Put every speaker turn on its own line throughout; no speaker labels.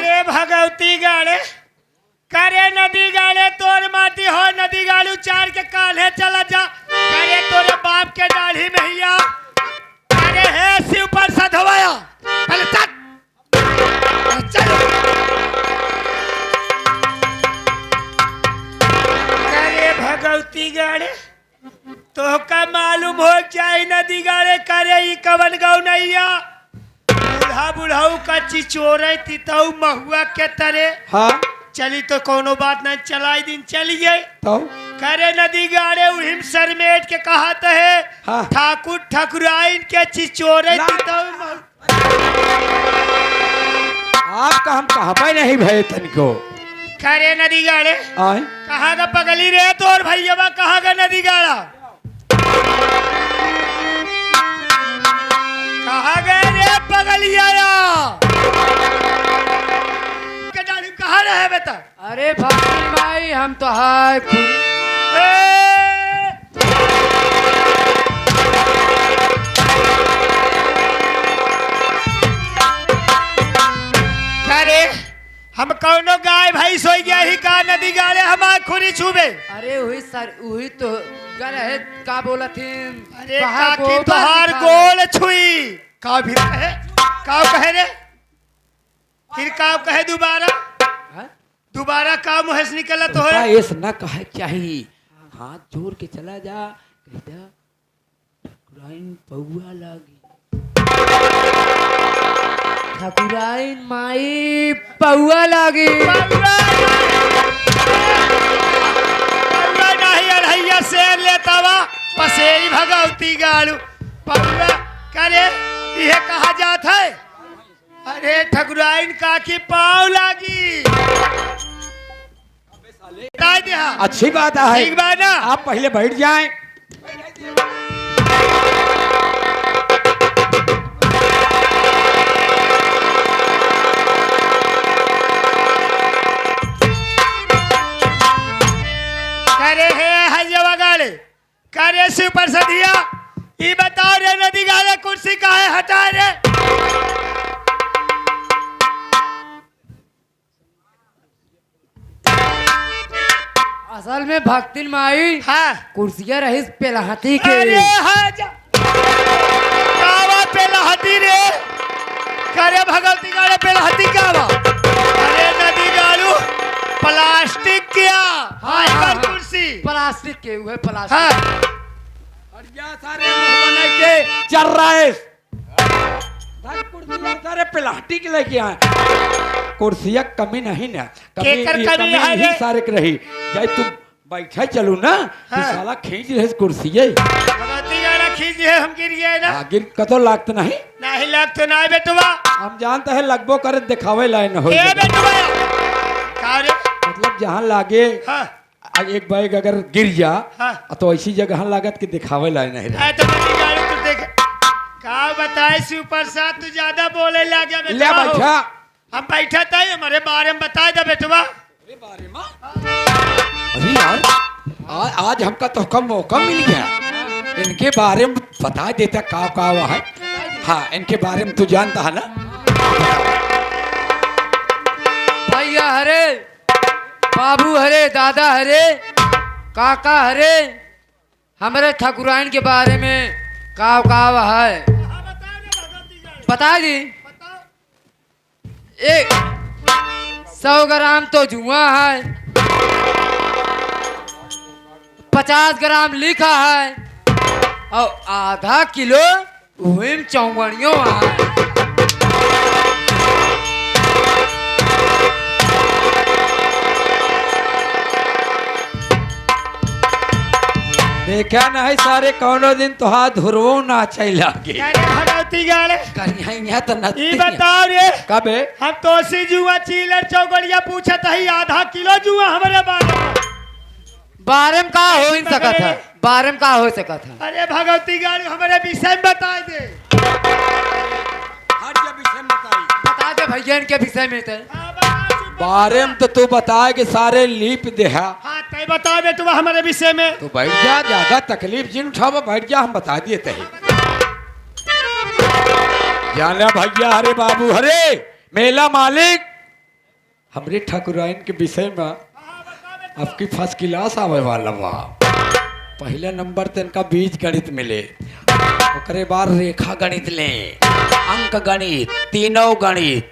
करे भगवती गाड़े करे नदी गाड़े तोर माटी हो नदी गाड़ू चार के कान्हे चला जा करे तोरे बाप के दाढ़ी में हिया करे हे शिव पर सधवाया पहले चल करे भगवती गाड़े तो का मालूम हो जाए नदी गाड़े करे ई कवन गाँव नैया बूढ़ा बुढ़ाऊ का चिचोरे तितऊ महुआ के तरे
हाँ
चली तो कोनो बात नहीं चलाई दिन चलिए
तो
करे नदी गाड़े उहिम सरमेट के कहा तो है
हाँ।
ठाकुर ठकुराइन के चिचोरे तितऊ
आपका हम कहाँ पे नहीं भय तनिको
करे नदी गाड़े
आए
कहा का पगली रे तो और भैया कहा का नदी गाड़ा कहा गए रे पगलिया कहा रहे बेटा
अरे भक्ति माई हम तो हाय
अरे हम कौनो गाय भाई सोई गया ही का नदी गाड़े हमार खुरी छुबे
अरे वही तो गल है का बोला थी
अरे काकी तोहार गोल छुई का भी कहे का कहे रे फिर का कहे दोबारा का मुहस निकला तो है
ऐसा ना कहे चाहिए हाथ जोड़ के चला जा कहता ठाकुराइन पौआ लागी
ठाकुराइन माई पौआ लागी
नहीं अढ़ैया शेर लेता वा पसेरी भगवती गाड़ू पौआ करे ये कहा जात है अरे ठकुराइन काकी पाव लागी
अच्छी बात है
ठीक बात ना
आप पहले बैठ जाएं
करे हे हजवा गाड़े करे शिव पर सदिया ये बताओ रे नदी गाड़े कुर्सी काहे हटा रे
असल में भक्ति माई
हाँ
कुर्सियां रही पेलहती के
अरे हजा कावा पेलहती रे करे भगवती गाड़े पेलहती कावा अरे नदी गाड़ू प्लास्टिक क्या फाइबर कुर्सी
प्लास्टिक के हुए प्लास्टिक
हाँ
सारे बना के चल रहा है सारे प्लास्टिक लेके आए कुर्सियां कमी नहीं ना कमी ही सारे के रही जाए तुम बैठे चलू ना
हाँ।
साला खींच रहे कुर्सियां
भगवती गाड़ा खींच है हम गिर गए ना
गिर कतो लागत नहीं
नहीं लग तो ना बेटवा
हम जानते हैं लगबो करे दिखावे लाइन हो
ए बेटवा का रे
मतलब जहाँ लागे
हाँ
एक बैग अगर गिर जा
हाँ।
तो ऐसी जगह लागत कि दिखावे लाइन नहीं रहे
तो नदी गाड़ी तू देख का बताए शिव प्रसाद तू ज्यादा बोले लगे
ले बैठा
हम बैठा था हमारे बारे में बता दे बेटवा
अरे यार आज हमका तो कम मौका मिल गया इनके बारे में बता देता का है हाँ इनके बारे में तू जानता है ना
भैया हरे बाबू हरे दादा हरे काका हरे हमारे ठाकुराइन के बारे में काव है बता दी 100 ग्राम तो जुआ है 50 ग्राम लिखा है और आधा किलो उहिम चौगड़ियों है
देखा नहीं सारे कौनो दिन तो हाथ धुरवो ना चला गे
भगवती गाड़े
कन्हैया तो
ई बताओ रे
कबे
हम तोसी जुआ चीलर चौगड़िया पूछत है आधा किलो जुआ हमारे बारे
में का हो इन सकत है बारे में का हो सकत है
अरे भगवती गाड़ी हमारे विषय में बता दे
बता दे भैया इनके विषय में तो
बारे में तो तू बताए कि सारे लीप देहा
हाँ तय बता बे तू हमारे विषय में
तो बैठ जा ज्यादा तकलीफ जिन उठाओ बैठ जा हम बता दिए तही जाना भैया हरे बाबू हरे मेला मालिक हमरे ठाकुराइन के विषय में आपकी फर्स्ट क्लास आवे वाला बा। पहले नंबर तो इनका बीज गणित मिले, ओकरे बाद रेखा गणित ले, अंक गणित, तीनों गणित।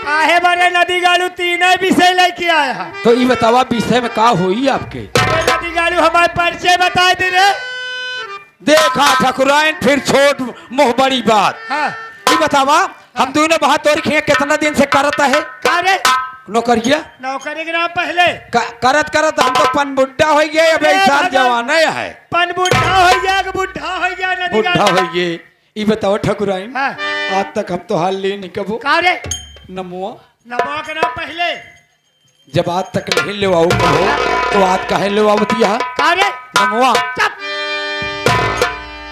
काहे बारे नदी गालू तीनों विषय लेके आया।
तो ये बतावा विषय में का हुई आपके?
नदी गालू हमारे परिचय बता दे रे।
देखा ठाकुराइन फिर छोट मुँह बड़ी बात।
हाँ।
ये बतावा हम दोनों बात तोड़ खे कितना दिन से करता है
कारे
नौकरिया?
नौकरी के नाम पहले
करत करत हम तो पन बुड्ढा हो गए, अब साथ जवाना है।
पन बुढ़ा हो गया कि बुढ़ा हो गया नदी
बुड्ढा
गालू।
हो गए। ये बताओ ठाकुराइन
हाँ।
आज तक हम तो हाल ले नहीं कबो
कारे
नमुआ।
नबा के नाम पहले
जब आज तक नहीं ले आओ कहो तो आज काहे ले आवतिया
कारे
नमुआ?
चुप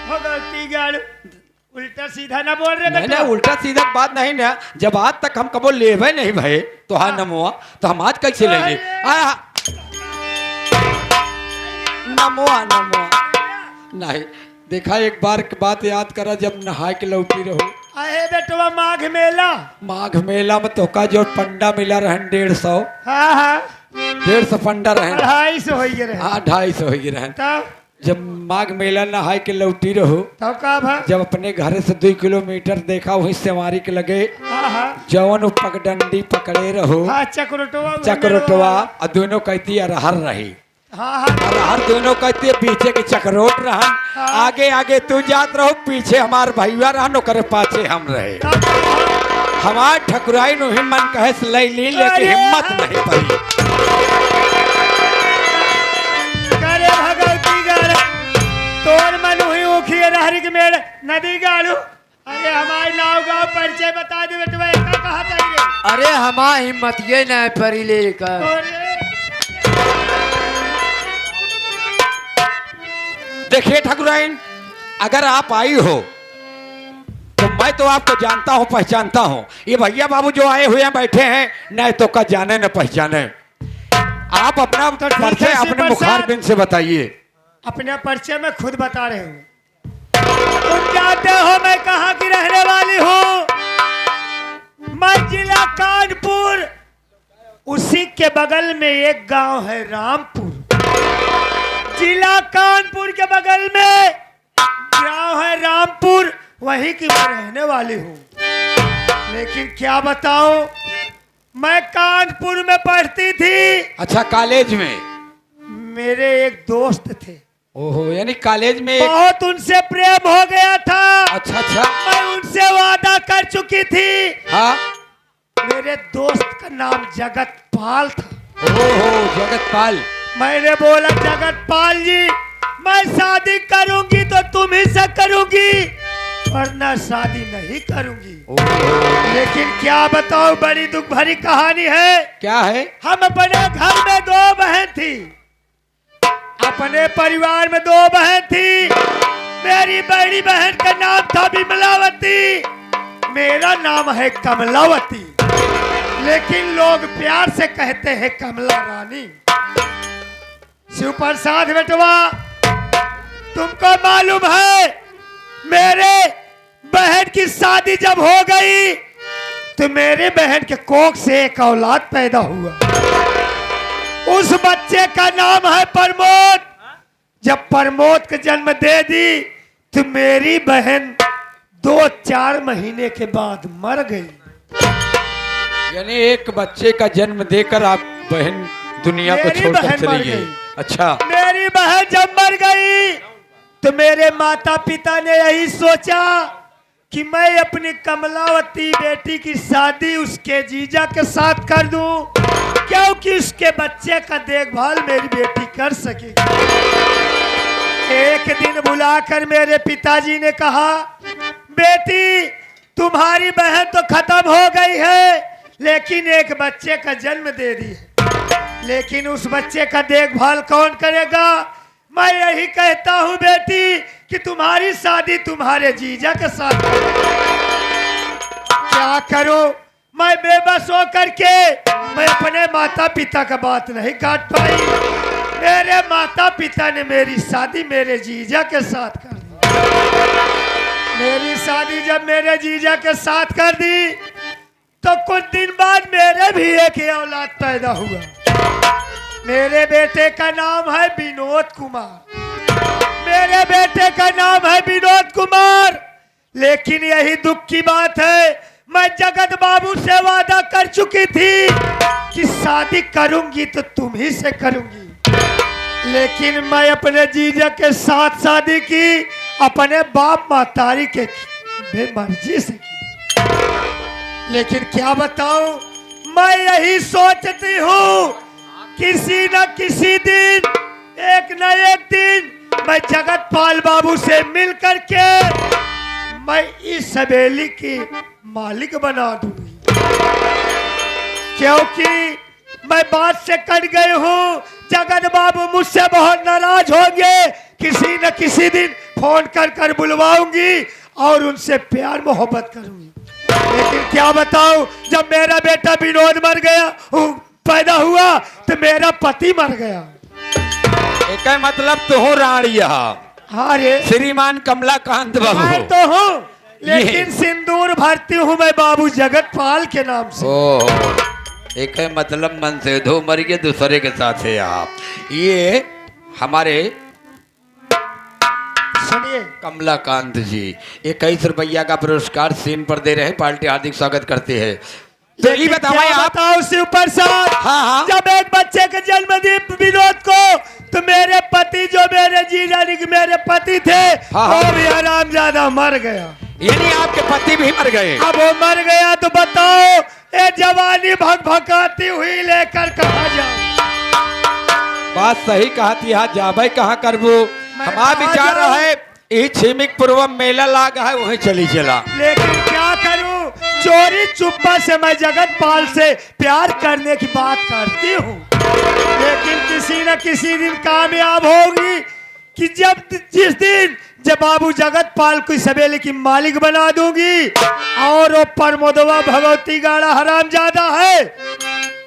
हो गलती गालू, उल्टा सीधा ना बोल रहे
नहीं
बेटा।
नहीं उल्टा सीधा बात नहीं ना, जब आज तक हम कबो लेवे नहीं भाई तो हाँ नमुआ, तो हम आज कैसे लेंगे? नमुआ नमुआ नहीं देखा, एक बार की बात याद करा जब नहाए के लौटी रहो।
अहे बेटवा माघ मेला।
माघ मेला में तो का जो पंडा मिला रहन 150।
हाँ हाँ
150 पंडा रहन।
250 हो गए रहे।
हाँ 250 हो गए रहन।
तब
जब माघ मेला नहाए के लौटी रहो
तब का भा?
जब अपने घर से 2 किलोमीटर देखा वहीं से मारी के लगे
हाँ हाँ
जवन पगडंडी पकड़े रहो
हाँ चक्रोटवा
चक्रोटवा और दोनों कहती अरहर रही।
हाँ हाँ
अरहर दोनों कहती है पीछे के चक्रोट रहन।
हाँ।
आगे आगे तू जात रहो, पीछे हमार भैया रहन, ओकरे पाछे हम रहे।
तब
हमार ठकुराई नो हिम्मत कहे से ले ली लेकिन
अरे
हिम्मत नहीं पड़ी।
करे भगवती गाड़ तोर मन हुई उखी रहरिक मेड़ नदी गाड़ू। अरे हमारे नाव गाँव परिचय बता दे बेटवा, एक कहा चाहिए।
अरे हमा हिम्मत ये न परी लेकर।
अरे
देखिए ठाकुराइन अगर आप आई हो तो मैं तो आपको जानता हूँ पहचानता हूँ। ये भैया बाबू जो आए हुए हैं बैठे हैं न तो का जाने न पहचाने। आप अपना
तो ठीक है,
परिचय
श्री
अपने
प्रसाद।
मुखार बिन से बताइए।
अपने परिचय में खुद बता रहे हूँ। तुम जानते हो मैं कहाँ की रहने वाली हूँ? मैं जिला कानपुर, उसी के बगल में एक गांव है रामपुर। जिला कानपुर के बगल में गांव है रामपुर, वहीं की मैं रहने वाली हूँ। लेकिन क्या बताऊं, मैं कानपुर में पढ़ती थी।
अच्छा कॉलेज में?
मेरे एक दोस्त थे,
ओहो यानी कॉलेज में
बहुत उनसे प्रेम हो गया था।
अच्छा अच्छा
मैं उनसे वादा कर चुकी थी।
हाँ।
मेरे दोस्त का नाम जगतपाल था।
ओहो जगतपाल।
मैंने बोला जगतपाल जी मैं शादी करूंगी तो तुम ही से करूंगी वरना शादी नहीं करूंगी। लेकिन क्या बताऊं, बड़ी दुख भरी कहानी है।
क्या है?
हम अपने घर में 2 बहन थी, अपने परिवार में 2 बहन थी। मेरी बड़ी बहन का नाम था विमलावती, मेरा नाम है कमलावती, लेकिन लोग प्यार से कहते हैं कमला रानी। शिव प्रसाद बेटवा तुमको मालूम है मेरे बहन की शादी जब हो गई तो मेरे बहन के कोख से एक औलाद पैदा हुआ। उस बच्चे का नाम है प्रमोद। जब प्रमोद का जन्म दे दी तो मेरी बहन 2-4 महीने के बाद मर गई।
यानी एक बच्चे का जन्म देकर आप बहन दुनिया को
मेरी
छोड़कर
बहन मर
चली गई।
गई।
अच्छा
मेरी बहन जब मर गई तो मेरे माता पिता ने यही सोचा कि मैं अपनी कमलावती बेटी की शादी उसके जीजा के साथ कर दूं, क्योंकि उसके बच्चे का देखभाल मेरी बेटी कर सकेगी। एक दिन बुलाकर मेरे पिताजी ने कहा, बेटी तुम्हारी बहन तो खत्म हो गई है लेकिन एक बच्चे का जन्म दे दी है, लेकिन उस बच्चे का देखभाल कौन करेगा? मैं यही कहता हूँ बेटी कि तुम्हारी शादी तुम्हारे जीजा के साथ करो। क्या करो, मैं बेबस हो करके मैं अपने माता पिता का बात नहीं काट पाई। मेरे माता पिता ने मेरी शादी मेरे जीजा के साथ कर दी। मेरी शादी जब मेरे जीजा के साथ कर दी तो कुछ दिन बाद मेरे भी एक ही औलाद पैदा हुआ। मेरे बेटे का नाम है विनोद कुमार। मेरे बेटे का नाम है विनोद कुमार। लेकिन यही दुख की बात है, मैं जगत बाबू से वादा कर चुकी थी कि शादी करूंगी तो तुम ही से करूंगी। लेकिन मैं अपने जीजा के साथ शादी की अपने बाप मातारी के बेमर्जी से की। लेकिन क्या बताऊं, मैं यही सोचती हूँ किसी न किसी दिन, एक न एक दिन मैं जगत पाल बाबू से मिल करके मैं इस हवेली की मालिक बना दूंगी। क्योंकि मैं बात से कट गई हूँ, जगत बाबू मुझसे बहुत नाराज होंगे। किसी न किसी दिन फोन कर कर बुलवाऊंगी और उनसे प्यार मोहब्बत करूंगी। लेकिन क्या बताऊं, जब मेरा बेटा विनोद मर गया, पैदा हुआ, तो मेरा पति मर गया।
एक मतलब तो हो राणिया।
हाँ रे,
श्रीमान कमलाकांत बाबू
मैं तो हूँ, लेकिन सिंदूर भरती हूँ मैं बाबू जगत पाल के नाम से।
ओह, एक है मतलब मन से दो मर गए, दूसरे के साथ है आप। ये हमारे
सुनिए,
कमलाकांत जी 21 रुपया का पुरस्कार सीन पर दे रहे हैं, पार्टी हार्दिक स्वागत करते हैं। तो ये बताओ आप,
बताओ शिव प्रसाद,
हाँ।
जब एक बच्चे के जन्मदिन विनोद को, तो मेरे पति जो मेरे जीजा के मेरे पति थे,
हाँ।
वो भी हरामजादा मर गया।
यानी आपके पति भी मर गए।
अब वो मर गया तो बताओ ये जवानी भगभगाती हुई लेकर कहाँ जाऊं?
बात सही कहा थी, यहाँ जाबे कहाँ करबू। हमारा विचार है ये छिमिक पूर्व मेला लागा है, वहीं चली चला।
लेकिन क्या करूं, चोरी चुप्पा से मैं जगत पाल से प्यार करने की बात करती हूँ। लेकिन किसी न किसी दिन कामयाब होगी कि जिस दिन जब बाबू जगत पाल को इस हवेली की मालिक बना दूंगी और वो प्रमोदवा भगवती गाड़ा हरामजादा है,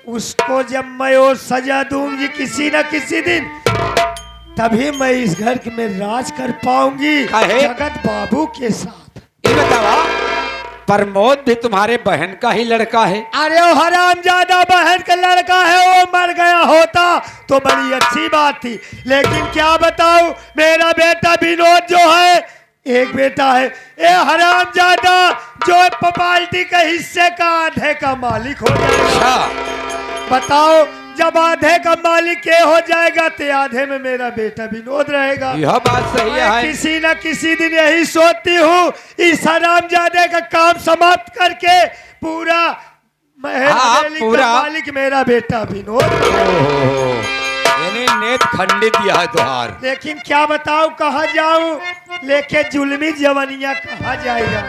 उसको जब मैं वो सजा दूंगी किसी न किसी दिन, तभी मैं इस घर में राज कर पाऊंगी जगत बाबू के साथ।
ये बताओ, प्रमोद भी तुम्हारे बहन का ही लड़का है?
अरे वो हरामजादा बहन का लड़का है, वो मर गया होता तो बड़ी अच्छी बात थी। लेकिन क्या बताऊं, मेरा बेटा विनोद जो है, एक बेटा है, ये हरामजादा जो पार्टी के हिस्से का आधे का मालिक हो जाएगा। बताओ, जब आधे का मालिक ये हो जाएगा तो आधे में मेरा बेटा विनोद रहेगा।
यह बात सही है।
किसी न किसी दिन यही सोचती हूँ, इस हरामजादे का काम समाप्त करके पूरा महल का मालिक मेरा बेटा विनोद।
यानी नेत खंडित यह है तुहार।
लेकिन क्या बताऊं, कहाँ जाऊं, लेके जुल्मी जवानिया कहाँ जाएगा।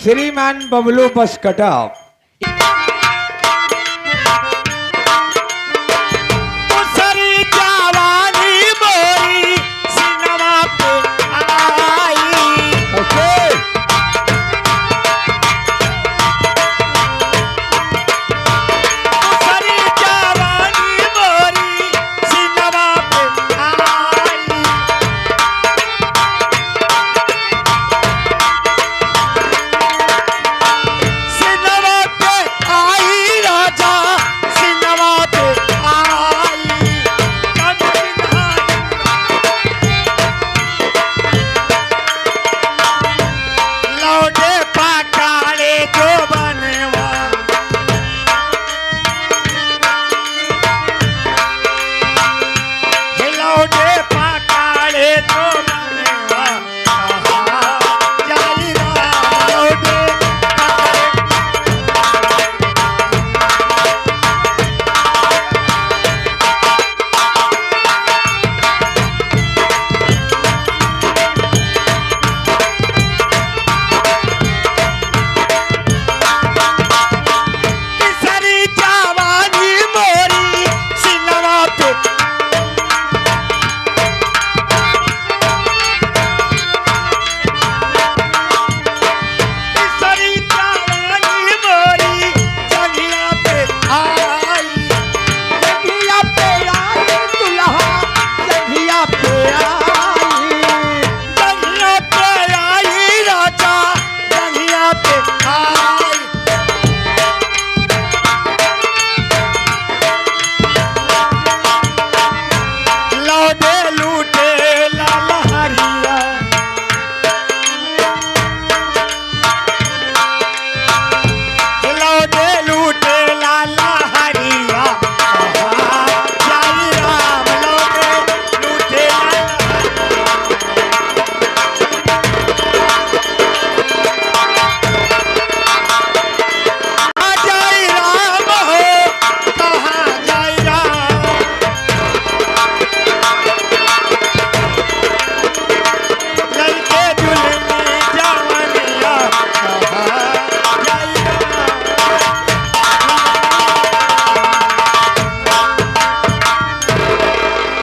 श्रीमान बबलू बसकटा